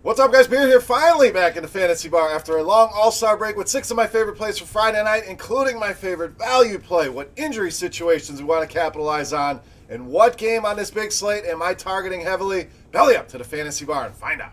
What's up, guys? Beer here, finally back in the Fantasy Bar after a long all-star break with 6 of my favorite plays for Friday night, including my favorite value play, what injury situations we want to capitalize on, and what game on this big slate am I targeting heavily. Belly up to the Fantasy Bar and find out.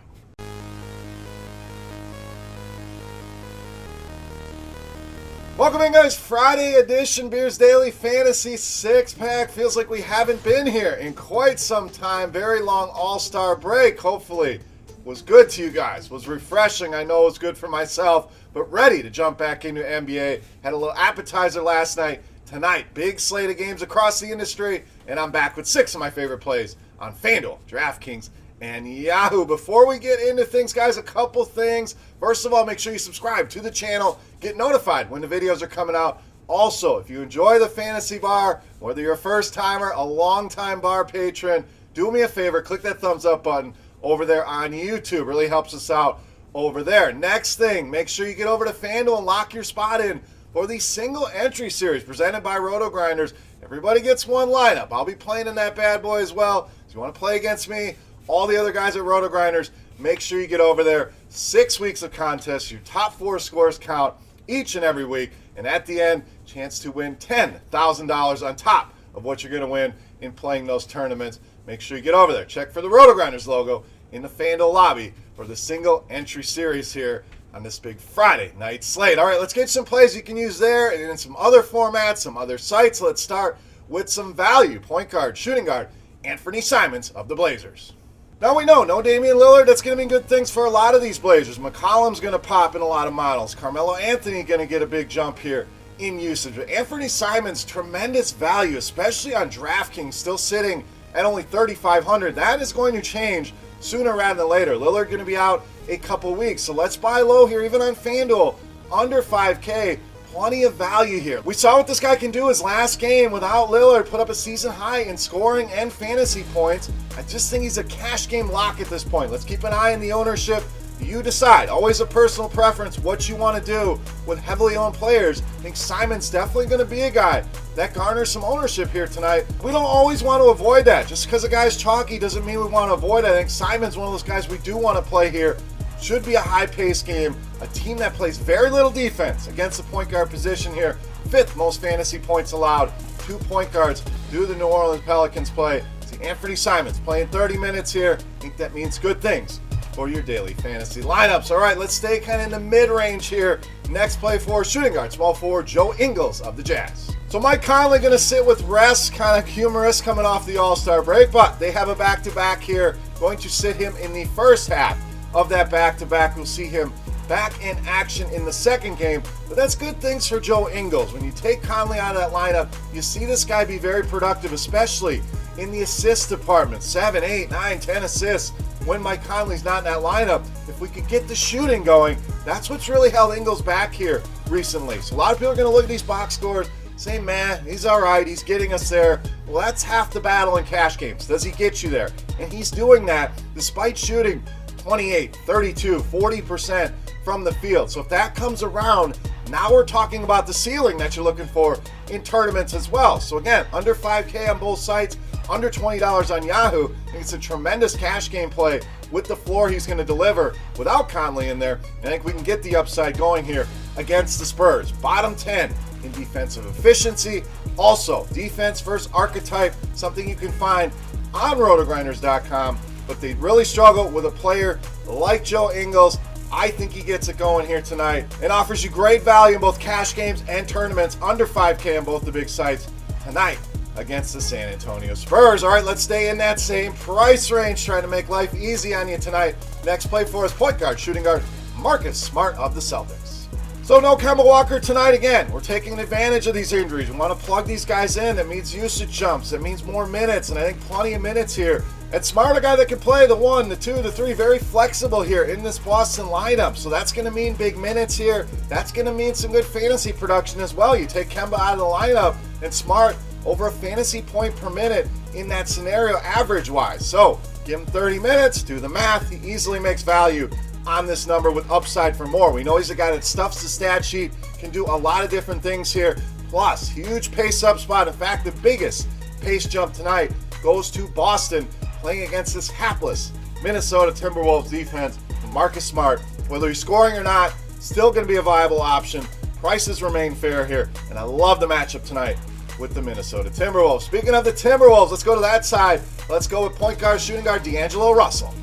Welcome in, guys. Friday edition Beers Daily Fantasy 6-pack. Feels like we haven't been here in quite some time. Very long all-star break, hopefully. Was good to you guys, was refreshing. I know it was good for myself, but ready to jump back into NBA. Had a little appetizer last night. Tonight, big slate of games across the industry, and I'm back with 6 of my favorite plays on FanDuel, DraftKings, and Yahoo. Before we get into things, guys, a couple things. First of all, make sure you subscribe to the channel. Get notified when the videos are coming out. Also, if you enjoy the Fantasy Bar, whether you're a first-timer, a long-time bar patron, do me a favor, click that thumbs up button over there on YouTube. Really helps us out over there. Next thing, make sure you get over to FanDuel and lock your spot in for the single entry series presented by RotoGrinders. Everybody gets one lineup. I'll be playing in that bad boy as well. If you want to play against me, all the other guys at RotoGrinders, make sure you get over there. 6 weeks of contests. Your top 4 scores count each and every week. And at the end, chance to win $10,000 on top of what you're going to win in playing those tournaments. Make sure you get over there. Check for the RotoGrinders logo in the FanDuel lobby for the single entry series here on this big Friday night slate. All right, let's get some plays you can use there and in some other formats, some other sites. Let's start with some value. Point guard, shooting guard, ANFERNEE Simons of the Blazers. Now we know, no Damian Lillard. That's going to mean good things for a lot of these Blazers. McCollum's going to pop in a lot of models. Carmelo Anthony going to get a big jump here in usage. But ANFERNEE Simons, tremendous value, especially on DraftKings, still sitting at only $3,500. That is going to change sooner rather than later. Lillard going to be out a couple weeks, so let's buy low here, even on FanDuel, under 5K. Plenty of value here. We saw what this guy can do his last game without Lillard, put up a season high in scoring and fantasy points. I just think he's a cash game lock at this point. Let's keep an eye on the ownership. You decide. Always a personal preference what you want to do with heavily owned players. I think Simon's definitely going to be a guy that garners some ownership here tonight. We don't always want to avoid that. Just because a guy's chalky doesn't mean we want to avoid it. I think Simon's one of those guys we do want to play here. Should be a high-paced game. A team that plays very little defense against the point guard position here. 5th most fantasy points allowed. 2 point guards do the New Orleans Pelicans play. See ANFERNEE Simons playing 30 minutes here. I think that means good things for your daily fantasy lineups. All right, let's stay kind of in the mid-range here. Next play for shooting guard, small forward, Joe Ingles of the Jazz. So Mike Conley going to sit with rest, kind of humorous coming off the All-Star break, but they have a back-to-back here. Going to sit him in the first half of that back-to-back. We'll see him back in action in the second game, but that's good things for Joe Ingles. When you take Conley out of that lineup, you see this guy be very productive, especially in the assist department. 7, 8, 9, 10 assists when Mike Conley's not in that lineup. If we could get the shooting going, that's what's really held Ingles back here recently. So a lot of people are going to look at these box scores, say, man, he's all right, he's getting us there. Well, that's half the battle in cash games. Does he get you there? And he's doing that despite shooting 28, 32, 40% from the field. So if that comes around, now we're talking about the ceiling that you're looking for in tournaments as well. So again, under 5K on both sites, under $20 on Yahoo. I think it's a tremendous cash game play with the floor he's going to deliver without Conley in there. I think we can get the upside going here against the Spurs. Bottom 10 in defensive efficiency. Also, defense first archetype, something you can find on RotoGrinders.com. But they really struggle with a player like Joe Ingles. I think he gets it going here tonight and offers you great value in both cash games and tournaments under 5K on both the big sites tonight against the San Antonio Spurs. All right, let's stay in that same price range, trying to make life easy on you tonight. Next play for us, point guard, shooting guard, Marcus Smart of the Celtics. So no Kemba Walker tonight again. We're taking advantage of these injuries. We want to plug these guys in. That means usage jumps. That means more minutes, and I think plenty of minutes here. And Smart, a guy that can play the 1, the 2, the 3, very flexible here in this Boston lineup. So that's going to mean big minutes here. That's going to mean some good fantasy production as well. You take Kemba out of the lineup, and Smart over a fantasy point per minute in that scenario average-wise. So give him 30 minutes, do the math. He easily makes value on this number with upside for more. We know he's a guy that stuffs the stat sheet, can do a lot of different things here. Plus, huge pace up spot. In fact, the biggest pace jump tonight goes to Boston, playing against this hapless Minnesota Timberwolves defense. Marcus Smart, whether he's scoring or not, still going to be a viable option. Prices remain fair here, and I love the matchup tonight with the Minnesota Timberwolves. Speaking of the Timberwolves, let's go to that side. Let's go with point guard, shooting guard, D'Angelo Russell.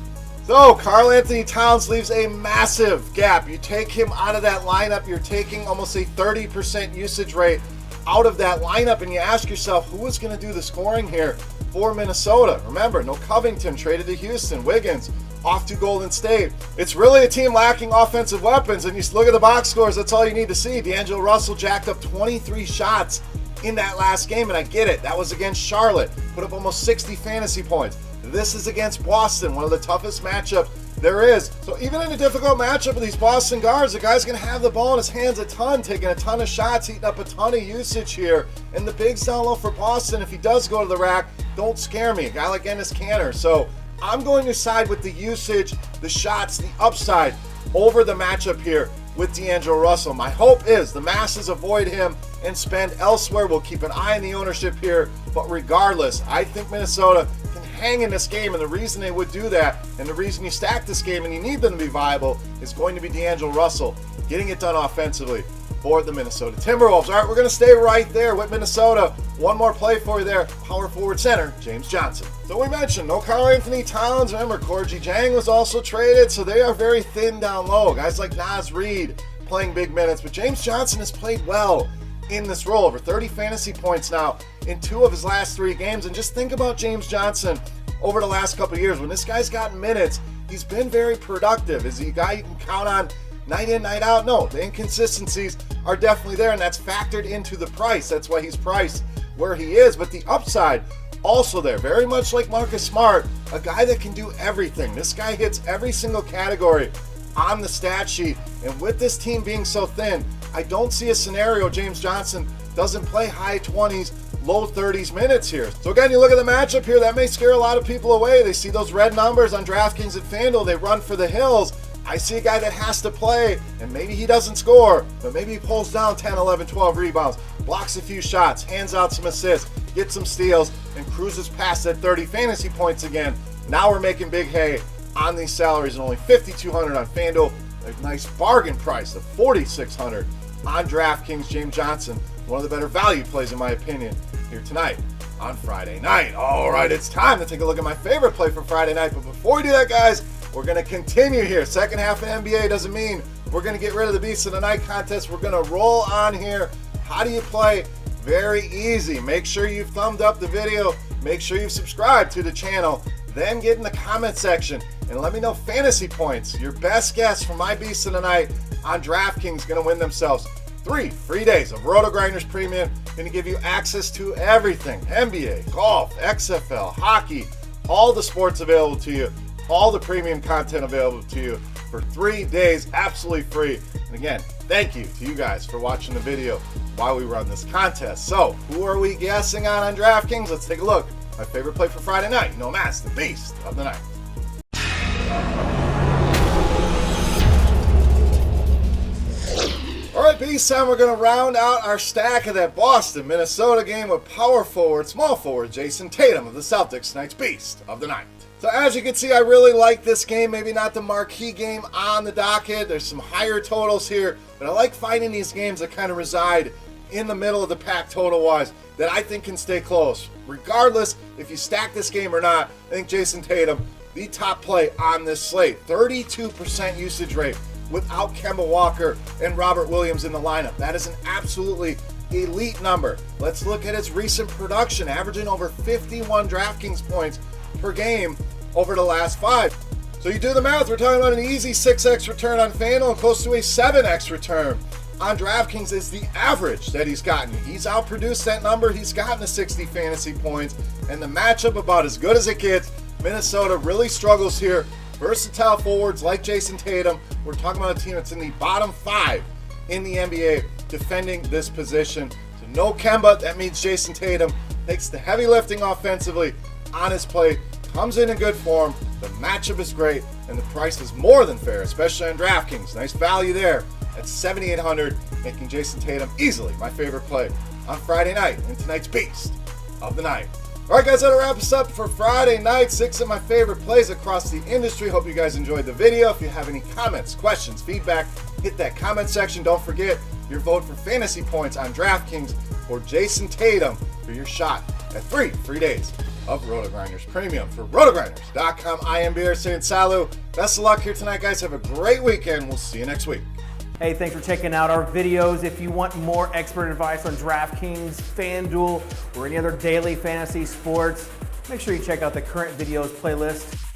So, Karl-Anthony Towns leaves a massive gap. You take him out of that lineup, you're taking almost a 30% usage rate out of that lineup, and you ask yourself, who is going to do the scoring here for Minnesota? Remember, no Covington, traded to Houston. Wiggins off to Golden State. It's really a team lacking offensive weapons, and you look at the box scores, that's all you need to see. D'Angelo Russell jacked up 23 shots in that last game, and I get it. That was against Charlotte. Put up almost 60 fantasy points. This is against Boston, one of the toughest matchups there is. So even in a difficult matchup with these Boston guards, the guy's going to have the ball in his hands a ton, taking a ton of shots, eating up a ton of usage here. And the bigs down low for Boston, if he does go to the rack, don't scare me. A guy like Enes Kanter. So I'm going to side with the usage, the shots, the upside over the matchup here with D'Angelo Russell. My hope is the masses avoid him and spend elsewhere. We'll keep an eye on the ownership here. But regardless, I think Minnesota can hang in this game, and the reason they would do that, and the reason you stack this game and you need them to be viable, is going to be D'Angelo Russell getting it done offensively for the Minnesota Timberwolves. All right, we're going to stay right there with Minnesota. One more play for you there. Power forward center, James Johnson. So we mentioned no Karl-Anthony Towns. Remember, Corji Jang was also traded, so they are very thin down low. Guys like Naz Reid playing big minutes, but James Johnson has played well in this role. Over 30 fantasy points now in 2 of his last 3 games. And just think about James Johnson over the last couple of years. When this guy's gotten minutes, he's been very productive. Is he a guy you can count on night in, night out? No, the inconsistencies are definitely there, and that's factored into the price. That's why he's priced where he is. But the upside also there, very much like Marcus Smart, a guy that can do everything. This guy hits every single category on the stat sheet, and with this team being so thin, I don't see a scenario James Johnson doesn't play high 20s, low 30s minutes here. So again, you look at the matchup here, that may scare a lot of people away. They see those red numbers on DraftKings and FanDuel, they run for the hills. I see a guy that has to play, and maybe he doesn't score, but maybe he pulls down 10, 11, 12 rebounds, blocks a few shots, hands out some assists, gets some steals, and cruises past that 30 fantasy points again. Now we're making big hay on these salaries, and only $5,200 on FanDuel. A nice bargain price of $4,600 on DraftKings. James Johnson, one of the better value plays in my opinion here tonight on Friday night. All right, it's time to take a look at my favorite play for Friday night. But before we do that, guys, we're going to continue here. Second half of NBA doesn't mean we're going to get rid of the Beast of the Night contest. We're going to roll on here. How do you play? Very easy. Make sure you've thumbed up the video. Make sure you've subscribed to the channel. Then get in the comment section and let me know fantasy points. Your best guess for my Beast of the Night on DraftKings going to win themselves 3 free days of RotoGrinders Premium. Going to give you access to everything. NBA, golf, XFL, hockey, all the sports available to you. All the premium content available to you for 3 days, absolutely free. And again, thank you to you guys for watching the video while we run this contest. So, who are we guessing on DraftKings? Let's take a look. My favorite play for Friday night. You know, Mass, the Beast of the Night. All right, Beast time. We're going to round out our stack of that Boston-Minnesota game with power forward, small forward, Jayson Tatum of the Celtics, tonight's Beast of the Night. So as you can see, I really like this game. Maybe not the marquee game on the docket. There's some higher totals here, but I like finding these games that kind of reside in the middle of the pack total-wise that I think can stay close. Regardless if you stack this game or not, I think Jayson Tatum, the top play on this slate. 32% usage rate without Kemba Walker and Robert Williams in the lineup. That is an absolutely elite number. Let's look at his recent production, averaging over 51 DraftKings points per game over the last 5. So you do the math, we're talking about an easy 6x return on FanDuel and close to a 7x return on DraftKings is the average that he's gotten. He's outproduced that number. He's gotten to 60 fantasy points, and the matchup about as good as it gets. Minnesota really struggles here. Versatile forwards like Jayson Tatum. We're talking about a team that's in the bottom 5 in the NBA defending this position. So no Kemba, that means Jayson Tatum takes the heavy lifting offensively on his plate, comes in good form, the matchup is great, and the price is more than fair, especially on DraftKings. Nice value there at $7,800, making Jayson Tatum easily my favorite play on Friday night in tonight's Beast of the Night. All right, guys, that'll wrap us up for Friday night. 6 of my favorite plays across the industry. Hope you guys enjoyed the video. If you have any comments, questions, feedback, hit that comment section. Don't forget your vote for fantasy points on DraftKings for Jason Tatum for your shot at 3 free days of RotoGrinders Premium. For RotoGrinders.com, I am Beermakersfan Salu. Best of luck here tonight, guys. Have a great weekend. We'll see you next week. Hey, thanks for checking out our videos. If you want more expert advice on DraftKings, FanDuel, or any other daily fantasy sports, make sure you check out the current videos playlist.